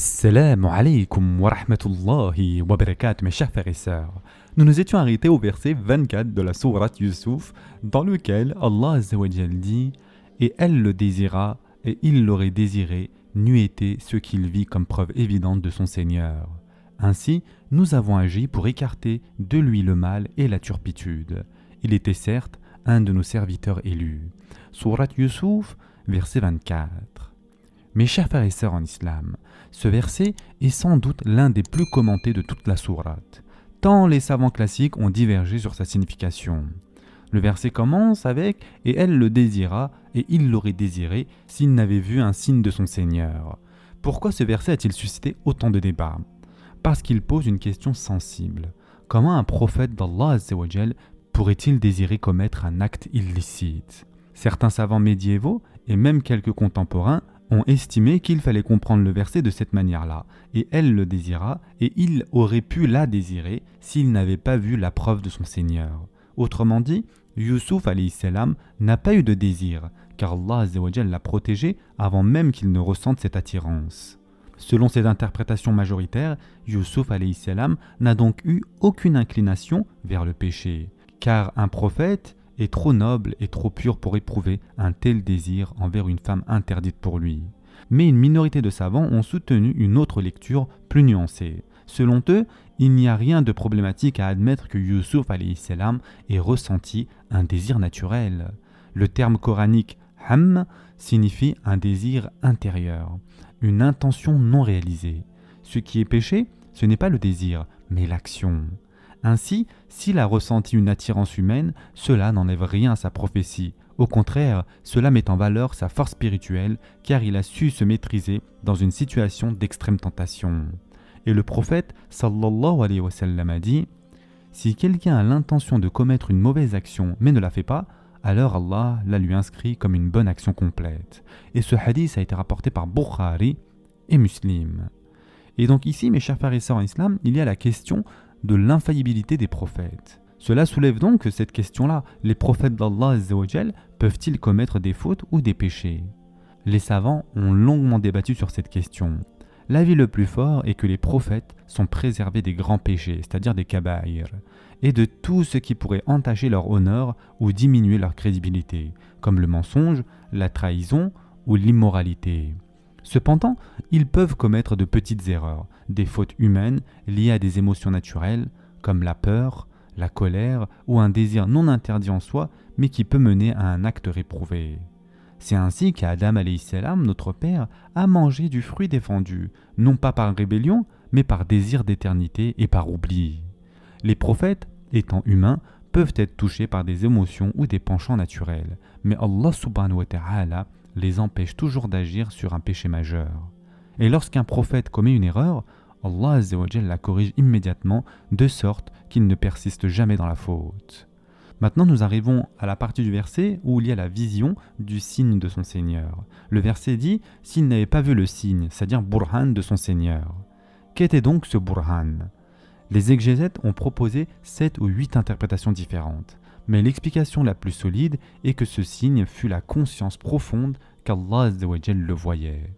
Assalamu alaikum wa rahmatullahi wa barakatuh, mes chers frères et sœurs. Nous nous étions arrêtés au verset 24 de la sourate Yusuf, dans lequel Allah Azza wa Jal dit « Et elle le désira, et il l'aurait désiré, n'eût été ce qu'il vit comme preuve évidente de son Seigneur. Ainsi, nous avons agi pour écarter de lui le mal et la turpitude. Il était certes un de nos serviteurs élus. » Sourate Yusuf, verset 24. Mes chers frères et sœurs en islam, ce verset est sans doute l'un des plus commentés de toute la sourate, tant les savants classiques ont divergé sur sa signification. Le verset commence avec « Et elle le désira, et il l'aurait désiré, s'il n'avait vu un signe de son Seigneur. » Pourquoi ce verset a-t-il suscité autant de débats? Parce qu'il pose une question sensible. Comment un prophète d'Allah Azza wa Jal pourrait-il désirer commettre un acte illicite? Certains savants médiévaux, et même quelques contemporains, ont estimé qu'il fallait comprendre le verset de cette manière-là, et elle le désira, et il aurait pu la désirer s'il n'avait pas vu la preuve de son Seigneur. Autrement dit, Yusuf alayhi salam n'a pas eu de désir, car Allah Azza wa Jal l'a protégé avant même qu'il ne ressente cette attirance. Selon cette interprétation majoritaire, Yusuf alayhi salam n'a donc eu aucune inclination vers le péché, car un prophète est trop noble et trop pur pour éprouver un tel désir envers une femme interdite pour lui. Mais une minorité de savants ont soutenu une autre lecture plus nuancée. Selon eux, il n'y a rien de problématique à admettre que Yusuf alayhi salam ait ressenti un désir naturel. Le terme coranique « ham » signifie un désir intérieur, une intention non réalisée. Ce qui est péché, ce n'est pas le désir, mais l'action. Ainsi, s'il a ressenti une attirance humaine, cela n'enlève rien à sa prophétie. Au contraire, cela met en valeur sa force spirituelle, car il a su se maîtriser dans une situation d'extrême tentation. Et le prophète, sallallahu alayhi wa sallam, a dit « Si quelqu'un a l'intention de commettre une mauvaise action, mais ne la fait pas, alors Allah la lui inscrit comme une bonne action complète. » Et ce hadith a été rapporté par Bukhari et Muslim. Et donc ici, mes chers frères et sœurs en islam, il y a la question de l'infaillibilité des prophètes. Cela soulève donc cette question-là. Les prophètes d'Allah Azza wa Jal peuvent-ils commettre des fautes ou des péchés? Les savants ont longuement débattu sur cette question. L'avis le plus fort est que les prophètes sont préservés des grands péchés, c'est-à-dire des kaba'ir, et de tout ce qui pourrait entacher leur honneur ou diminuer leur crédibilité, comme le mensonge, la trahison ou l'immoralité. Cependant, ils peuvent commettre de petites erreurs, des fautes humaines liées à des émotions naturelles, comme la peur, la colère ou un désir non interdit en soi, mais qui peut mener à un acte réprouvé. C'est ainsi qu'Adam alayhi salam, notre père, a mangé du fruit défendu, non pas par rébellion, mais par désir d'éternité et par oubli. Les prophètes, étant humains, peuvent être touchés par des émotions ou des penchants naturels, mais Allah subhanahu wa ta'ala les empêche toujours d'agir sur un péché majeur. Et lorsqu'un prophète commet une erreur, Allah Azza wa Jal la corrige immédiatement, de sorte qu'il ne persiste jamais dans la faute. Maintenant, nous arrivons à la partie du verset où il y a la vision du signe de son Seigneur. Le verset dit « S'il n'avait pas vu le signe », c'est-à-dire burhan de son Seigneur. Qu'était donc ce burhan? Les exégètes ont proposé 7 ou 8 interprétations différentes. Mais l'explication la plus solide est que ce signe fut la conscience profonde qu'Allah Azza wa Jal le voyait.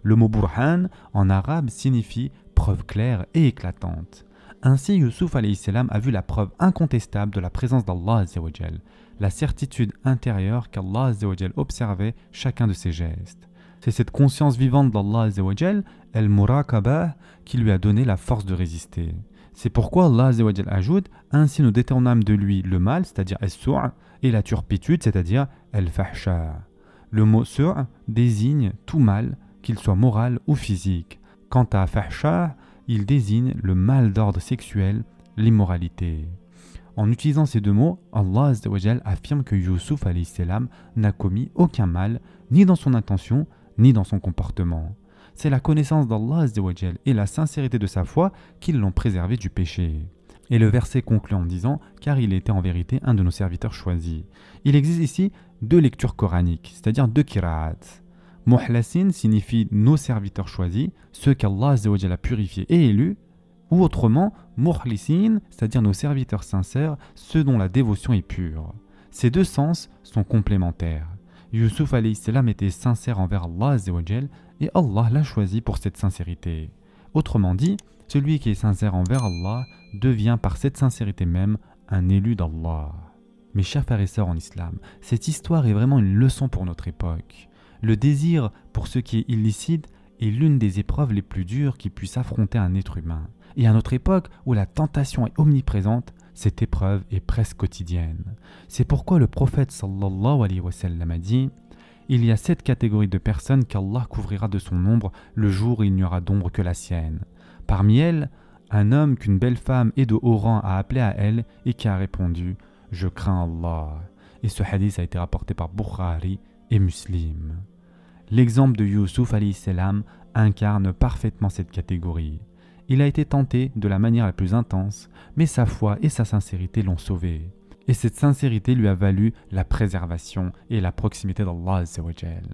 Le mot burhan en arabe signifie preuve claire et éclatante. Ainsi, Yusuf alayhi salam a vu la preuve incontestable de la présence d'Allah Azza wa Jal, la certitude intérieure qu'Allah Azza wa Jal observait chacun de ses gestes. C'est cette conscience vivante d'Allah Azza wa Jal, al-muraqabah, qui lui a donné la force de résister. C'est pourquoi Allah Azza wa Jal ajoute « Ainsi nous détournâmes de lui le mal, c'est-à-dire as-su', et la turpitude, c'est-à-dire al-fahsha ». Le mot « su' désigne tout mal, qu'il soit moral ou physique. Quant à fahsha, il désigne le mal d'ordre sexuel, l'immoralité. En utilisant ces deux mots, Allah Azza wa Jal affirme que Yusuf alayhi salam n'a commis aucun mal, ni dans son intention, ni dans son comportement. C'est la connaissance d'Allah Azza wa Jal et la sincérité de sa foi qui l'ont préservé du péché. Et le verset conclut en disant « Car il était en vérité un de nos serviteurs choisis ». Il existe ici 2 lectures coraniques, c'est-à-dire 2 qira'at. Muhlasin signifie « nos serviteurs choisis », ceux qu'Allah Azza wa Jal a purifiés et élus, ou autrement « mukhlisin », c'est-à-dire nos serviteurs sincères, ceux dont la dévotion est pure. Ces 2 sens sont complémentaires. Youssouf alayhi salam était sincère envers Allah Azza wa Jal, et Allah l'a choisi pour cette sincérité. Autrement dit, celui qui est sincère envers Allah devient par cette sincérité même un élu d'Allah. Mes chers frères et sœurs en islam, cette histoire est vraiment une leçon pour notre époque. Le désir pour ce qui est illicite est l'une des épreuves les plus dures qui puissent affronter un être humain. Et à notre époque où la tentation est omniprésente, cette épreuve est presque quotidienne. C'est pourquoi le prophète sallallahu alayhi wa sallam a dit « Il y a 7 catégories de personnes qu'Allah couvrira de son ombre le jour où il n'y aura d'ombre que la sienne. Parmi elles, un homme qu'une belle femme et de haut rang a appelé à elle et qui a répondu « Je crains Allah ». Et ce hadith a été rapporté par Bukhari et Muslim. L'exemple de Youssouf alayhi salam incarne parfaitement cette catégorie. Il a été tenté de la manière la plus intense, mais sa foi et sa sincérité l'ont sauvé. Et cette sincérité lui a valu la préservation et la proximité d'Allah Azza wa Jal.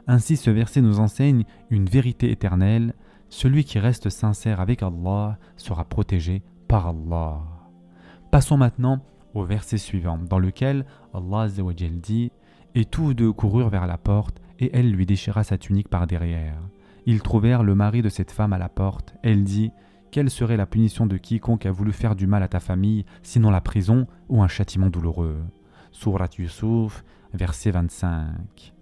Ainsi ce verset nous enseigne une vérité éternelle. Celui qui reste sincère avec Allah sera protégé par Allah. Passons maintenant au verset suivant, dans lequel Allah Azza wa Jal dit « Et tous deux coururent vers la porte, et elle lui déchira sa tunique par derrière. Ils trouvèrent le mari de cette femme à la porte. Elle dit « Quelle serait la punition de quiconque a voulu faire du mal à ta famille, sinon la prison ou un châtiment douloureux ?» Surat Yusuf, verset 25.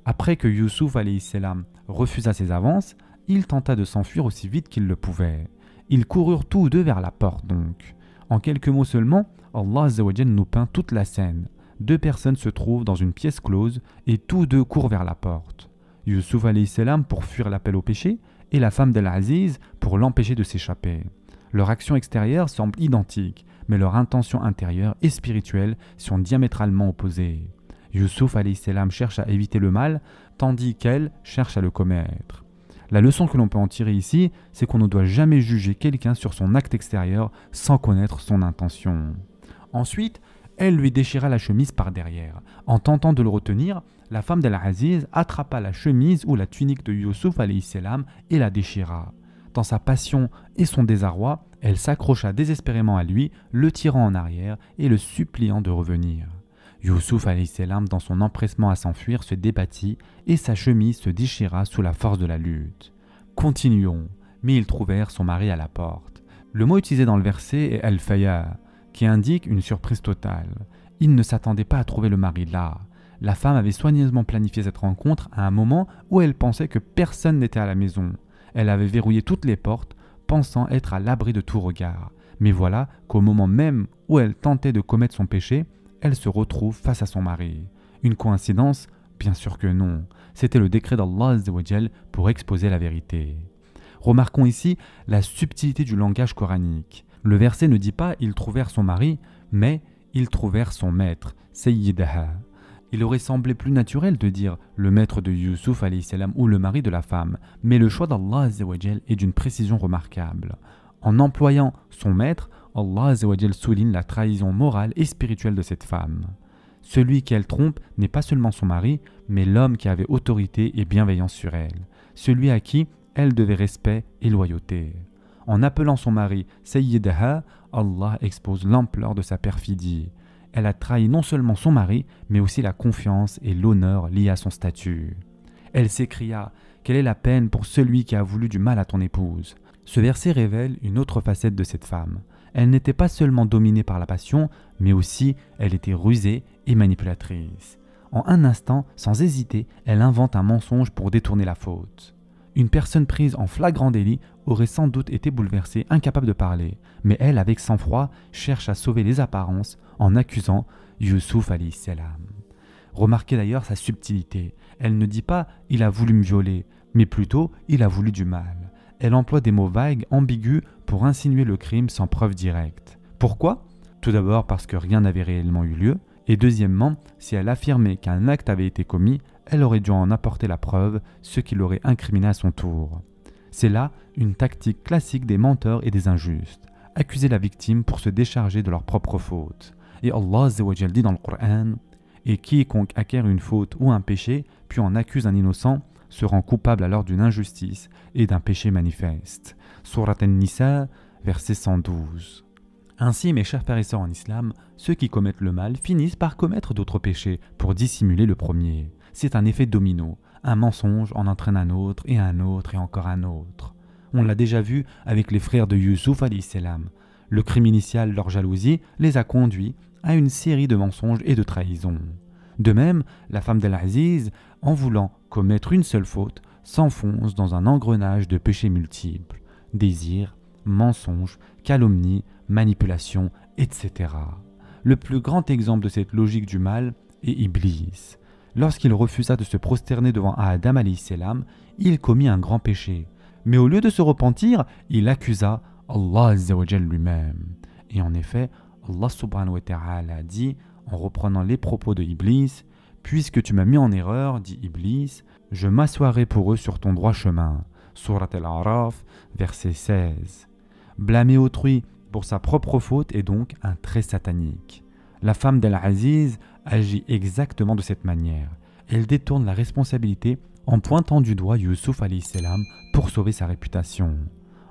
Après que Youssouf alayhi salam refusa ses avances, il tenta de s'enfuir aussi vite qu'il le pouvait. Ils coururent tous deux vers la porte donc. En quelques mots seulement, Allah Azza wa Jal nous peint toute la scène. 2 personnes se trouvent dans une pièce close et tous deux courent vers la porte. Youssouf alayhi salam pour fuir l'appel au péché et la femme d'Al-Aziz pour l'empêcher de s'échapper. Leur action extérieure semble identique, mais leur intention intérieure et spirituelle sont diamétralement opposées. Youssouf alayhi salam cherche à éviter le mal, tandis qu'elle cherche à le commettre. La leçon que l'on peut en tirer ici, c'est qu'on ne doit jamais juger quelqu'un sur son acte extérieur sans connaître son intention. Ensuite, elle lui déchira la chemise par derrière. En tentant de le retenir, la femme d'Al-Aziz attrapa la chemise ou la tunique de Youssouf alayhi salam et la déchira. Dans sa passion et son désarroi, elle s'accrocha désespérément à lui, le tirant en arrière et le suppliant de revenir. Youssouf alayhi salam, dans son empressement à s'enfuir, se débattit et sa chemise se déchira sous la force de la lutte. Continuons, mais ils trouvèrent son mari à la porte. Le mot utilisé dans le verset est al-faya, qui indique une surprise totale. Il ne s'attendait pas à trouver le mari là. La femme avait soigneusement planifié cette rencontre à un moment où elle pensait que personne n'était à la maison. Elle avait verrouillé toutes les portes, pensant être à l'abri de tout regard. Mais voilà qu'au moment même où elle tentait de commettre son péché, elle se retrouve face à son mari. Une coïncidence? Bien sûr que non. C'était le décret d'Allah Azza wa Jal pour exposer la vérité. Remarquons ici la subtilité du langage coranique. Le verset ne dit pas « ils trouvèrent son mari », mais « ils trouvèrent son maître », Sayyidaha. Il aurait semblé plus naturel de dire « le maître de Youssouf alayhi salam » ou « le mari de la femme », mais le choix d'Allah Azza wa Jal est d'une précision remarquable. En employant son maître, Allah Azza wa Jal souligne la trahison morale et spirituelle de cette femme. Celui qu'elle trompe n'est pas seulement son mari, mais l'homme qui avait autorité et bienveillance sur elle, celui à qui elle devait respect et loyauté. En appelant son mari Sayyidaha, Allah expose l'ampleur de sa perfidie. Elle a trahi non seulement son mari, mais aussi la confiance et l'honneur liés à son statut. Elle s'écria « Quelle est la peine pour celui qui a voulu du mal à ton épouse ?» Ce verset révèle une autre facette de cette femme. Elle n'était pas seulement dominée par la passion, mais aussi elle était rusée et manipulatrice. En un instant, sans hésiter, elle invente un mensonge pour détourner la faute. Une personne prise en flagrant délit aurait sans doute été bouleversée, incapable de parler, mais elle, avec sang-froid, cherche à sauver les apparences en accusant Youssouf alayhi salam. Remarquez d'ailleurs sa subtilité. Elle ne dit pas « il a voulu me violer », mais plutôt « il a voulu du mal ». Elle emploie des mots vagues, ambigus, pour insinuer le crime sans preuve directe. Pourquoi? Tout d'abord parce que rien n'avait réellement eu lieu, et deuxièmement, si elle affirmait qu'un acte avait été commis, elle aurait dû en apporter la preuve, ce qui l'aurait incriminé à son tour. C'est là une tactique classique des menteurs et des injustes, accuser la victime pour se décharger de leur propre faute. Et Allah Azza wa Jal dit dans le Coran « Et quiconque acquiert une faute ou un péché, puis en accuse un innocent, se rend coupable alors d'une injustice et d'un péché manifeste. » Surat An-Nisa, verset 112. Ainsi, mes chers frères et sœurs en islam, ceux qui commettent le mal finissent par commettre d'autres péchés pour dissimuler le premier. c'est un effet domino. Un mensonge en entraîne un autre et encore un autre. On l'a déjà vu avec les frères de Youssouf alayhi salam. Le crime initial, leur jalousie, les a conduits à une série de mensonges et de trahisons. De même, la femme d'Al-Aziz, en voulant commettre une seule faute, s'enfonce dans un engrenage de péchés multiples. Désir, mensonge, calomnie, manipulation, etc. Le plus grand exemple de cette logique du mal est Iblis. Lorsqu'il refusa de se prosterner devant Adam alayhi salam, il commit un grand péché. Mais au lieu de se repentir, il accusa Allah azza wa jalla lui-même. Et en effet, Allah subhanahu wa ta'ala dit, en reprenant les propos de Iblis, « Puisque tu m'as mis en erreur, dit Iblis, je m'assoirai pour eux sur ton droit chemin. » Surat Al-A'raf, verset 16. Blâmer autrui pour sa propre faute est donc un trait satanique. La femme d'Al-Aziz agit exactement de cette manière. Elle détourne la responsabilité en pointant du doigt Youssouf alayhi salam pour sauver sa réputation.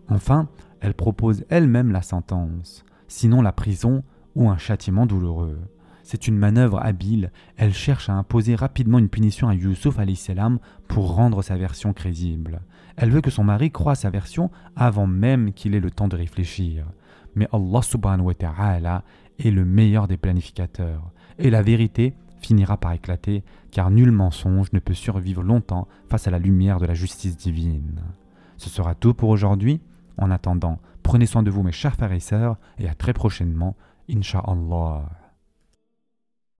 Enfin, elle propose elle-même la sentence, sinon la prison ou un châtiment douloureux. C'est une manœuvre habile, elle cherche à imposer rapidement une punition à Youssouf alayhi salam pour rendre sa version crédible. Elle veut que son mari croie à sa version avant même qu'il ait le temps de réfléchir. Mais Allah subhanahu wa ta'ala est le meilleur des planificateurs, et la vérité finira par éclater, car nul mensonge ne peut survivre longtemps face à la lumière de la justice divine. Ce sera tout pour aujourd'hui. En attendant, prenez soin de vous mes chers frères et sœurs, et à très prochainement, Inch'Allah.